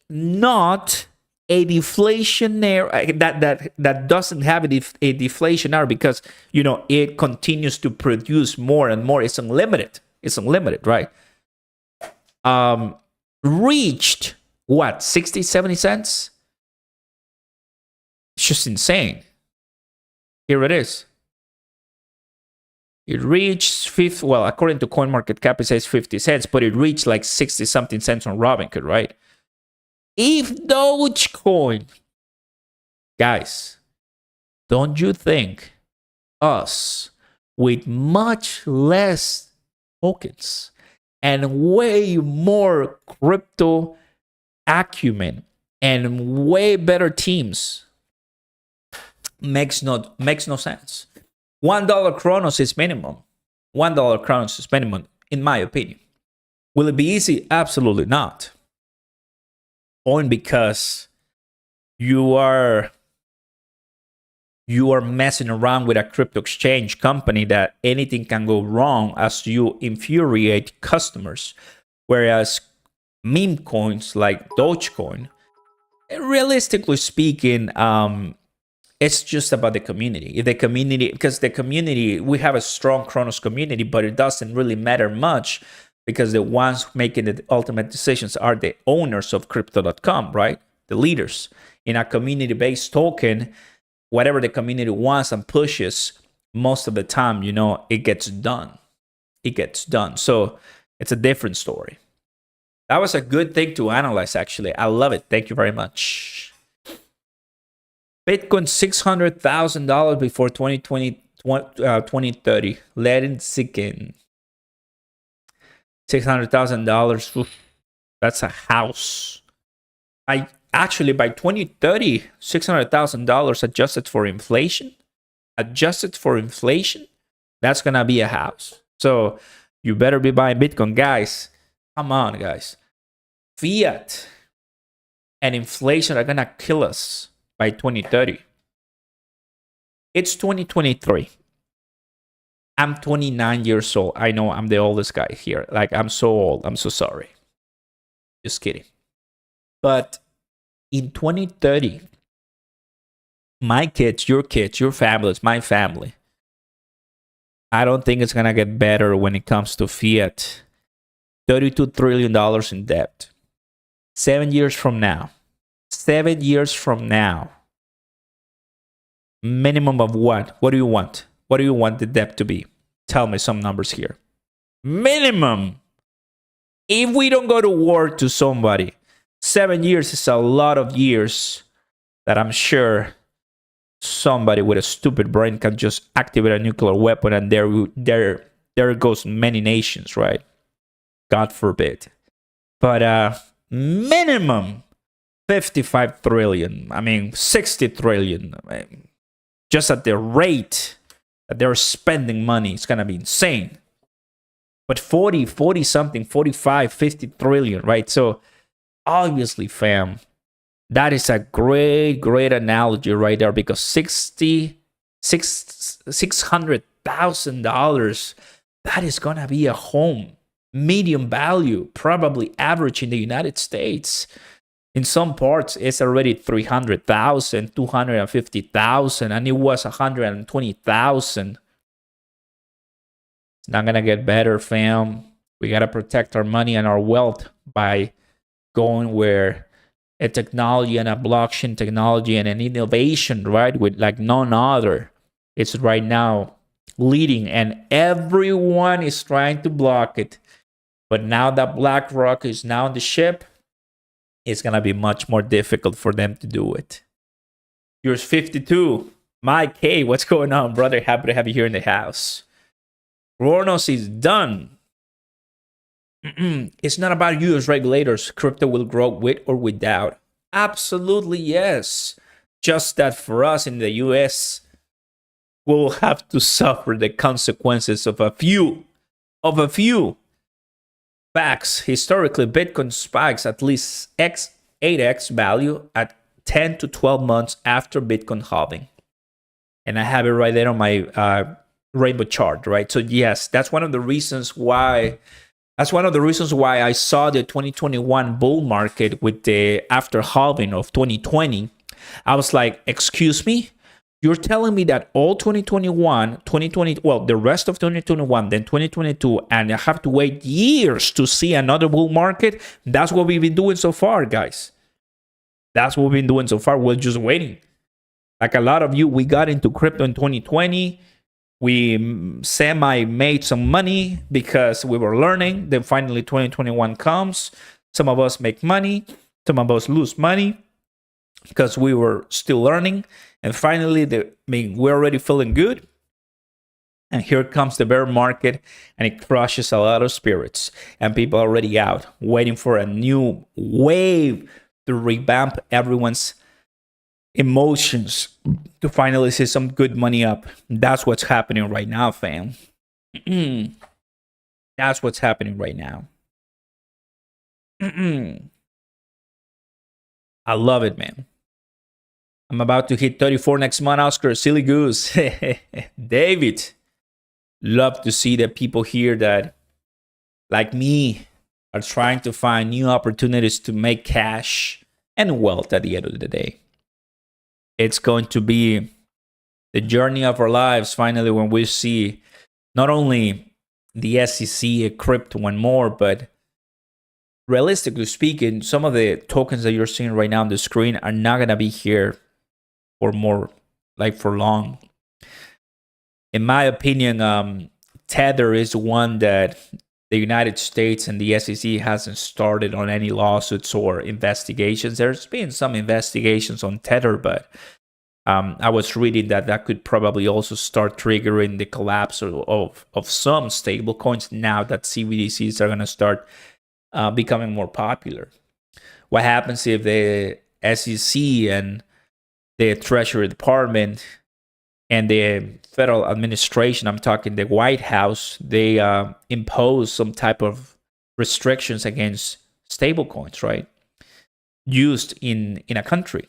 [SPEAKER 1] not a deflationary, that doesn't have a deflationary because, it continues to produce more and more. It's unlimited, right? Reached what, 60, 70 cents? It's just insane. Here it is. It reached according to CoinMarketCap, it says 50 cents, but it reached like 60 something cents on Robinhood, right? If Dogecoin, guys, don't you think us with much less tokens and way more crypto acumen and way better teams makes no sense? $1 Cronos is minimum. $1 Cronos is minimum, in my opinion. Will it be easy? Absolutely not. Only because you are messing around with a crypto exchange company that anything can go wrong as you infuriate customers. Whereas meme coins like Dogecoin, realistically speaking, it's just about the community. If the community, because the community, we have a strong Cronos community, but it doesn't really matter much because the ones making the ultimate decisions are the owners of crypto.com, right? The leaders. In a community-based token, whatever the community wants and pushes, most of the time, it gets done. It gets done. So it's a different story. That was a good thing to analyze, actually. I love it. Thank you very much. Bitcoin $600,000 before 2030. Let it sink in. $600,000. That's a house. Actually, by 2030, $600,000 adjusted for inflation. That's gonna be a house. So you better be buying Bitcoin, guys. Come on, guys. Fiat and inflation are gonna kill us by 2030. It's 2023. I'm 29 years old. I know I'm the oldest guy here. Like, I'm so old. I'm so sorry. Just kidding. But in 2030, my kids, your families, my family, I don't think it's going to get better when it comes to fiat. $32 trillion in debt. 7 years from now. Minimum of what? What do you want? What do you want the debt to be? Tell me some numbers here. Minimum. If we don't go to war to somebody, 7 years is a lot of years that I'm sure somebody with a stupid brain can just activate a nuclear weapon, and there goes many nations, right? God forbid. But minimum 55 trillion. I mean, 60 trillion. I mean, just at the rate that they're spending money, it's gonna be insane. But 40 something, 45, 50 trillion, right? So obviously, fam, that is a great analogy right there, because $600,000, that is gonna be a home, medium value, probably average in the United States. In some parts, it's already 300,000, 250,000, and it was 120,000. It's not gonna get better, fam. We gotta protect our money and our wealth by going where a technology and a blockchain technology and an innovation, right, with like none other, it's right now leading, and everyone is trying to block it. But now that BlackRock is now on the ship, it's gonna be much more difficult for them to do it. Yours 52. Mike, hey, what's going on, brother? Happy to have you here in the house. Cronos is done. It's not about US regulators. Crypto will grow with or without. Absolutely, yes. Just that for us in the US, we'll have to suffer the consequences of a few facts. Historically, Bitcoin spikes at least 8x value at 10 to 12 months after Bitcoin halving. And I have it right there on my rainbow chart, right? So yes, that's one of the reasons why I saw the 2021 bull market with the after halving of 2020. I was like, excuse me? You're telling me that all 2020, well, the rest of 2021, then 2022, and I have to wait years to see another bull market? That's what we've been doing so far, guys. That's what we've been doing so far. We're just waiting. Like a lot of you, we got into crypto in 2020. We semi-made some money because we were learning. Then finally 2021 comes. Some of us make money. Some of us lose money because we were still learning. And finally, we're already feeling good. And here comes the bear market, and it crushes a lot of spirits. And people are already out waiting for a new wave to revamp everyone's emotions, to finally see some good money up. That's what's happening right now, fam. That's what's happening right now. I love it, man. I'm about to hit 34 next month, Oscar. Silly goose. David, love to see the people here that, like me, are trying to find new opportunities to make cash and wealth at the end of the day. It's going to be the journey of our lives finally when we see not only the SEC, crypto, and more, but realistically speaking, some of the tokens that you're seeing right now on the screen are not going to be here for more, like for long. In my opinion, Tether is one that the United States and the SEC hasn't started on any lawsuits or investigations. There's been some investigations on Tether, but I was reading that could probably also start triggering the collapse of some stable coins now that CBDCs are going to start becoming more popular. What happens if the SEC and the Treasury Department and the federal administration, I'm talking the White House, they impose some type of restrictions against stablecoins, right? Used in a country.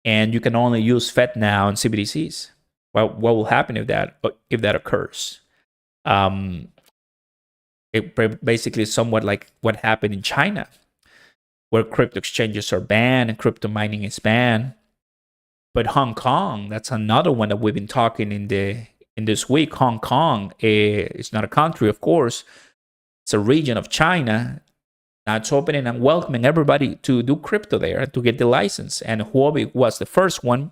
[SPEAKER 1] And you can only use Fed now and CBDCs. Well, what will happen if that occurs? It basically is somewhat like what happened in China, where crypto exchanges are banned and crypto mining is banned. But Hong Kong, that's another one that we've been talking in this week. Hong Kong is not a country, of course. It's a region of China. Now it's opening and welcoming everybody to do crypto there, to get the license. And Huobi was the first one,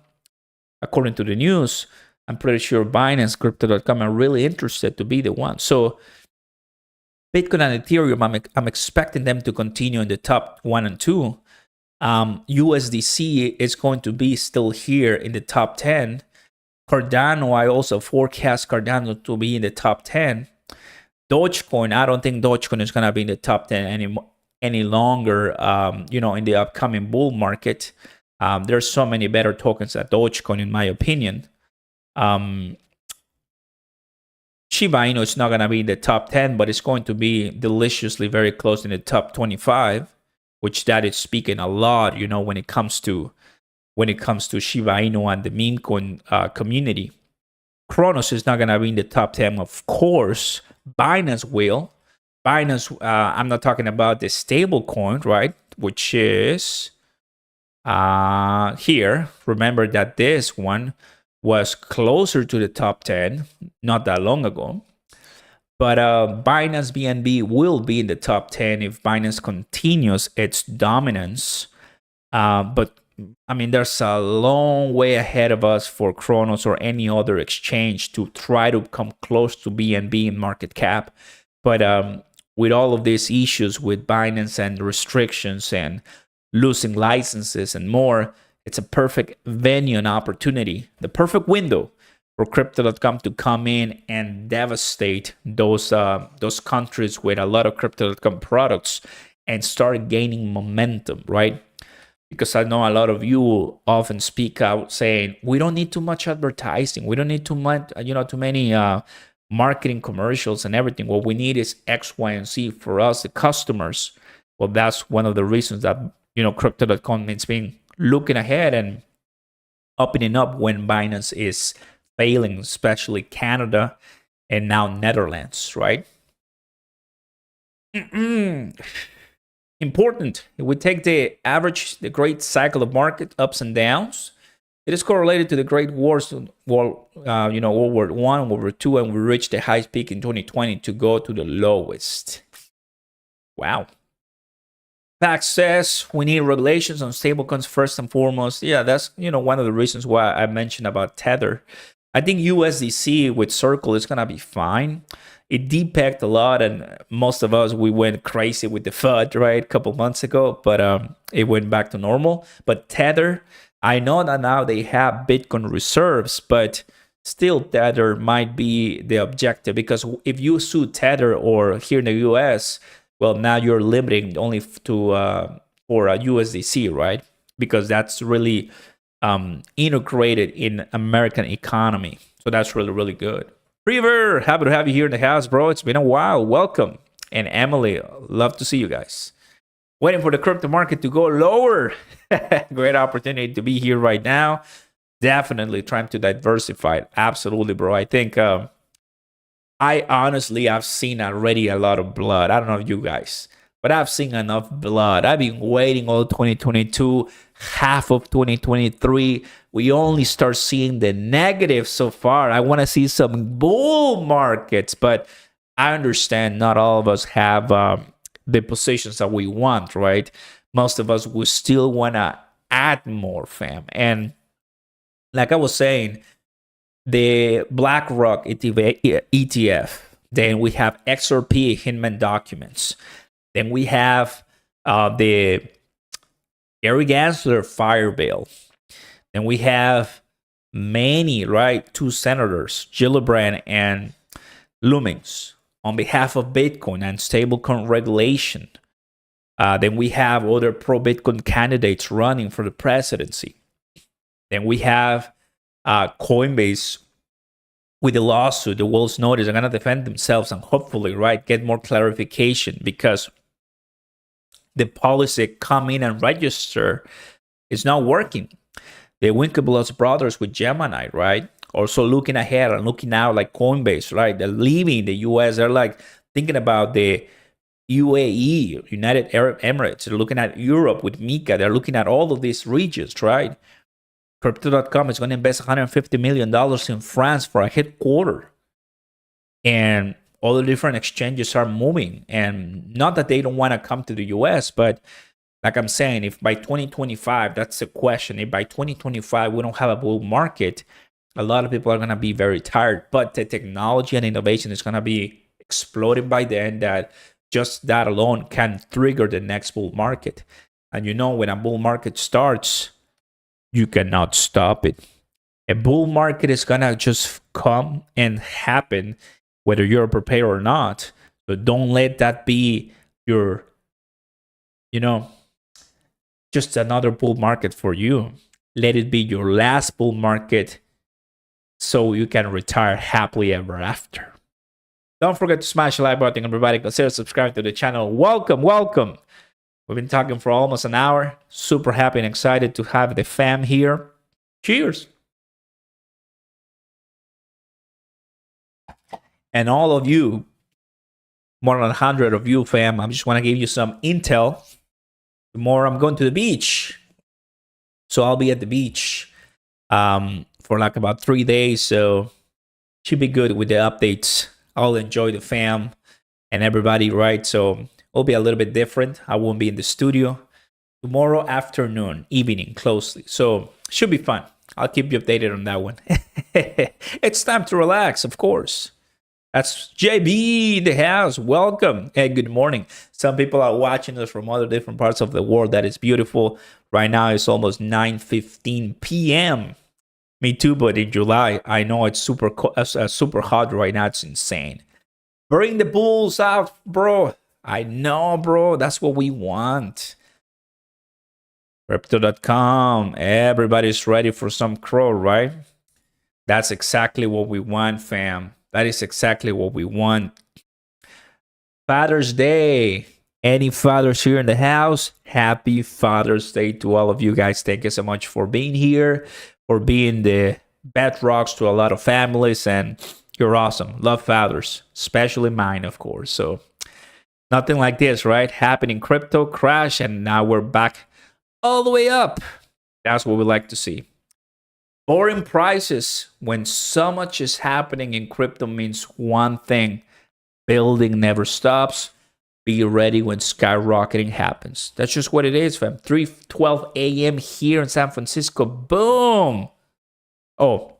[SPEAKER 1] according to the news. I'm pretty sure Binance, Crypto.com are really interested to be the one. So Bitcoin and Ethereum, I'm expecting them to continue in the top 1 and 2. USDC is going to be still here in the top 10. Cardano, I also forecast Cardano to be in the top 10. Dogecoin, I don't think Dogecoin is going to be in the top 10 any longer, in the upcoming bull market. There's so many better tokens than Dogecoin, in my opinion. Shiba Inu is not going to be in the top 10, but it's going to be deliciously very close in the top 25, which that is speaking a lot, when it comes to Shiba Inu and the meme coin community. Cronos is not going to be in the top 10, of course. Binance will. Binance, I'm not talking about the stable coin, right? Which is here. Remember that this one was closer to the top 10 not that long ago. But Binance BNB will be in the top 10 if Binance continues its dominance. But I mean, there's a long way ahead of us for Cronos or any other exchange to try to come close to BNB in market cap. But with all of these issues with Binance and restrictions and losing licenses and more, it's a perfect venue and opportunity, the perfect window for Crypto.com to come in and devastate those countries with a lot of Crypto.com products and start gaining momentum, right? Because I know a lot of you often speak out saying, we don't need too much advertising. We don't need too much, too many marketing commercials and everything. What we need is X, Y, and Z for us, the customers. Well, that's one of the reasons that, Crypto.com has been looking ahead and opening up when Binance is failing, especially Canada and now Netherlands, right? Important. If we take the great cycle of market ups and downs, it is correlated to the great wars, World War I, World War II, and we reached the highest peak in 2020 to go to the lowest. Wow. Pax says we need regulations on stablecoins first and foremost. Yeah, that's one of the reasons why I mentioned about Tether. I think USDC with Circle is gonna be fine. It depegged a lot, and most of us we went crazy with the FUD right a couple months ago, but it went back to normal. But Tether, I know that now they have Bitcoin reserves, but still Tether might be the objective, because if you sue Tether or here in the US, well, now you're limiting only to for a USDC, right? Because that's really integrated in American economy. So that's really, really good. River, happy to have you here in the house, bro. It's been a while. Welcome. And Emily, love to see you guys. waiting for the crypto market to go lower. Great opportunity to be here right now. Definitely trying to diversify. Absolutely, bro. I think I honestly, I've seen already a lot of blood. I don't know if you guys, but I've seen enough blood. I've been waiting all 2022, half of 2023. We only start seeing the negative so far. I want to see some bull markets, but I understand not all of us have the positions that we want, right? Most of us will still want to add more, fam. And like I was saying, the BlackRock ETF. Then we have XRP Hinman documents. Then we have the Eric Ansler fire bill. Then we have many, right? Two senators, Gillibrand and Lumings, on behalf of Bitcoin and stablecoin regulation. Then we have other pro-Bitcoin candidates running for the presidency. Then we have Coinbase with the lawsuit. The world's notice are going to defend themselves and hopefully, right, get more clarification, because the policy come in and register is not working. The Winklevoss brothers with Gemini, right, also looking ahead and looking out like Coinbase, right? They're leaving the US. They're like thinking about the UAE, United Arab Emirates. They're looking at Europe with Mika. They're looking at all of these regions, right? Crypto.com is going to invest $150 million in France for a headquarter. And all the different exchanges are moving. And not that they don't want to come to the US, but like I'm saying, if by 2025, that's the question. If by 2025 we don't have a bull market, a lot of people are going to be very tired. But the technology and innovation is going to be exploding by then, that just that alone can trigger the next bull market. And you know, when a bull market starts, you cannot stop it. A bull market is going to just come and happen, whether you're prepared or not. So don't let that be your, just another bull market for you. Let it be your last bull market so you can retire happily ever after. Don't forget to smash the like button, everybody. Consider subscribing to the channel. Welcome, welcome. We've been talking for almost an hour. Super happy and excited to have the fam here. Cheers. And all of you, more than 100 of you, fam, I just want to give you some intel. Tomorrow I'm going to the beach. So I'll be at the beach for like about 3 days. So should be good with the updates. I'll enjoy the fam and everybody, right? So it'll be a little bit different. I won't be in the studio tomorrow afternoon, evening, closely. So should be fun. I'll keep you updated on that one. It's time to relax, of course. That's JB in the house. Welcome. Hey, good morning. Some people are watching us from other different parts of the world. That is beautiful. Right now it's almost 9:15 p.m. Me too, but in July, I know it's super hot right now. It's insane. Bring the bulls out, bro. I know, bro. That's what we want. Crypto.com. Everybody's ready for some crow, right? That's exactly what we want, fam. That is exactly what we want. Father's Day. Any fathers here in the house? Happy Father's Day to all of you guys. Thank you so much for being here, for being the bedrocks to a lot of families, and you're awesome. Love fathers, especially mine, of course. So nothing like this, right? Happening crypto crash, and now we're back all the way up. That's what we like to see. Boring prices when so much is happening in crypto means one thing: building never stops. Be ready when skyrocketing happens. That's just what it is, fam. 3:12 a.m. here in San Francisco. Boom. Oh,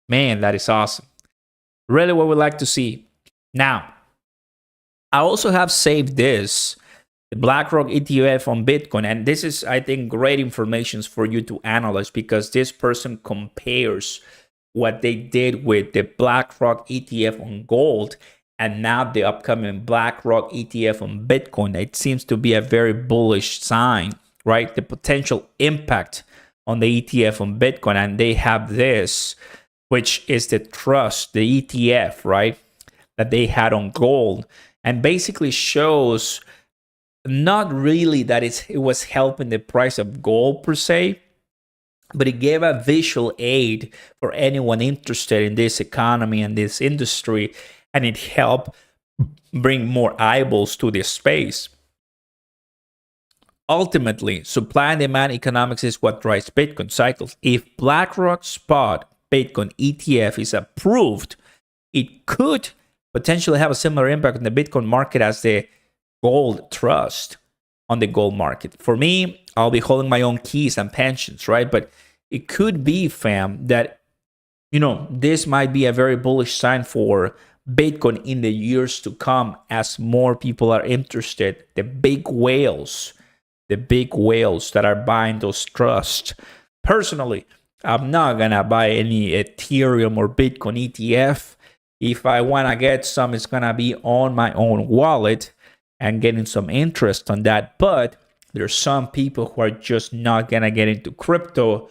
[SPEAKER 1] man, that is awesome. Really what we like to see. Now, I also have saved this, the BlackRock ETF on Bitcoin. And this is, I think, great information for you to analyze, because this person compares what they did with the BlackRock ETF on gold and now the upcoming BlackRock ETF on Bitcoin. It seems to be a very bullish sign, right? The potential impact on the ETF on Bitcoin. And they have this, which is the trust, the ETF, right, that they had on gold, and basically shows not really that it was helping the price of gold per se, but it gave a visual aid for anyone interested in this economy and this industry, and it helped bring more eyeballs to this space. Ultimately, supply and demand economics is what drives Bitcoin cycles. If BlackRock Spot Bitcoin ETF is approved, it could potentially have a similar impact on the Bitcoin market as the gold trust on the gold market. For me, I'll be holding my own keys and pensions, right? But it could be, fam, that, this might be a very bullish sign for Bitcoin in the years to come as more people are interested. The big whales that are buying those trusts. Personally, I'm not gonna buy any Ethereum or Bitcoin ETF. If I want to get some, it's gonna be on my own wallet and getting some interest on that. But there's some people who are just not gonna get into crypto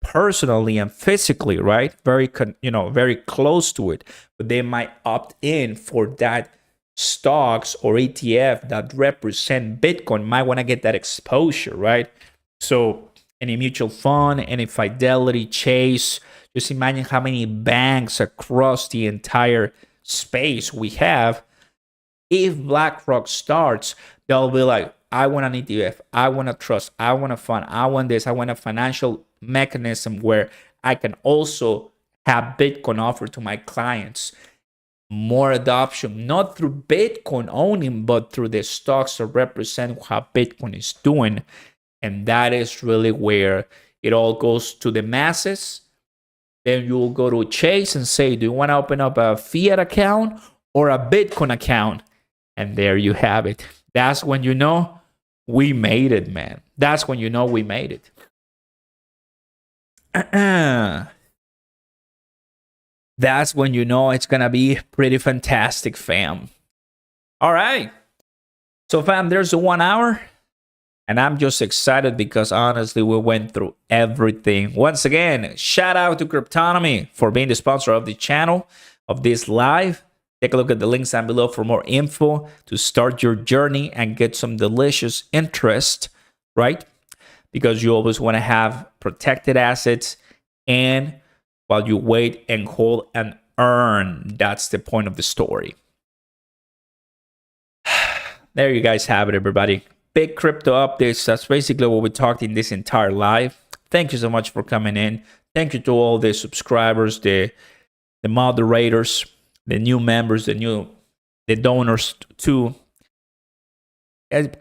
[SPEAKER 1] personally and physically, right? Very close to it, but they might opt in for that stocks or ETF that represent Bitcoin. Might want to get that exposure, right? So any mutual fund, any Fidelity, Chase, just imagine how many banks across the entire space we have. If BlackRock starts, they'll be like, I want an ETF, I want a trust, I want a fund, I want this, I want a financial mechanism where I can also have Bitcoin offered to my clients. More adoption, not through Bitcoin owning, but through the stocks that represent how Bitcoin is doing. And that is really where it all goes to the masses. Then you'll go to Chase and say, do you want to open up a fiat account or a Bitcoin account? And there you have it. That's when you know we made it, man. That's when you know we made it. That's when you know it's going to be pretty fantastic, fam. All right. So, fam, there's the 1 hour. And I'm just excited because, honestly, we went through everything. Once again, shout out to Cryptonomy for being the sponsor of the channel, of this live. Take a look at the links down below for more info to start your journey and get some delicious interest, right? Because you always want to have protected assets and while you wait and hold and earn. That's the point of the story. There you guys have it, everybody. Big crypto updates. That's basically what we talked in this entire live. Thank you so much for coming in. Thank you to all the subscribers, the moderators, the new members, the donors too.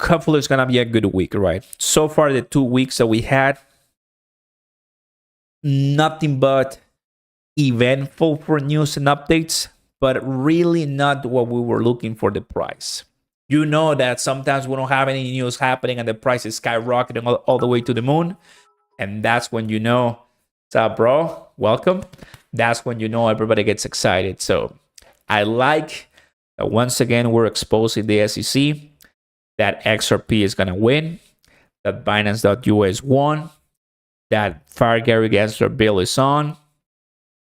[SPEAKER 1] Hopefully it's gonna be a good week, right? So far, the 2 weeks that we had, nothing but eventful for news and updates, but really not what we were looking for the price. You know that sometimes we don't have any news happening and the price is skyrocketing all the way to the moon. And that's when you know, what's up, bro? Welcome. That's when you know everybody gets excited. So I like that once again we're exposing the SEC, that XRP is going to win, that Binance.us won, that Fire Gary Gensler bill is on,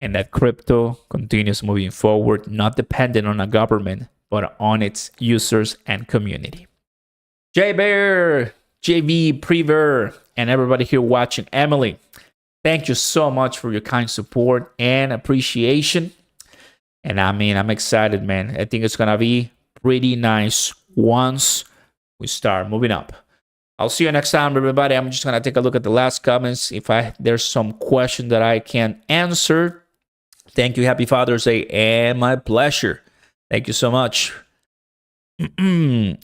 [SPEAKER 1] and that crypto continues moving forward, not dependent on a government, but on its users and community. J-Bear, JV, Prever, and everybody here watching. Emily, thank you so much for your kind support and appreciation. And I mean, I'm excited, man. I think it's going to be pretty nice once we start moving up. I'll see you next time, everybody. I'm just going to take a look at the last comments. If there's some question that I can answer. Thank you. Happy Father's Day. And my pleasure. Thank you so much. That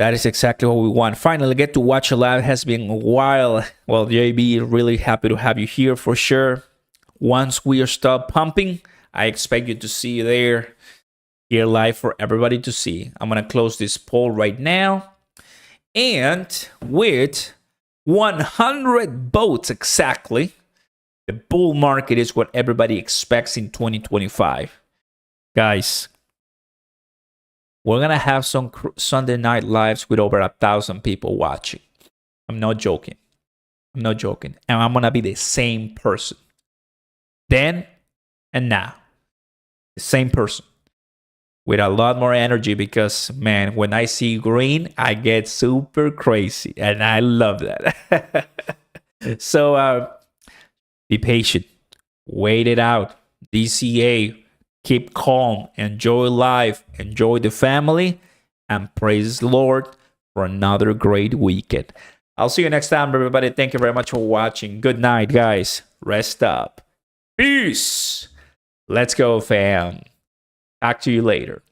[SPEAKER 1] is exactly what we want. Finally, get to watch a live. It has been a while. Well, JB, really happy to have you here for sure. Once we are stop pumping, I expect you to see you there, here live for everybody to see. I'm going to close this poll right now. And with 100 votes exactly, the bull market is what everybody expects in 2025. Guys, we're going to have some Sunday night lives with over 1,000 people watching. I'm not joking. I'm not joking. And I'm going to be the same person. Then and now. The same person. with a lot more energy because, man, when I see green, I get super crazy and I love that. So be patient, wait it out. DCA, keep calm, enjoy life, enjoy the family, and praise the Lord for another great weekend. I'll see you next time, everybody. Thank you very much for watching. Good night, guys. Rest up. Peace. Let's go, fam. Talk to you later.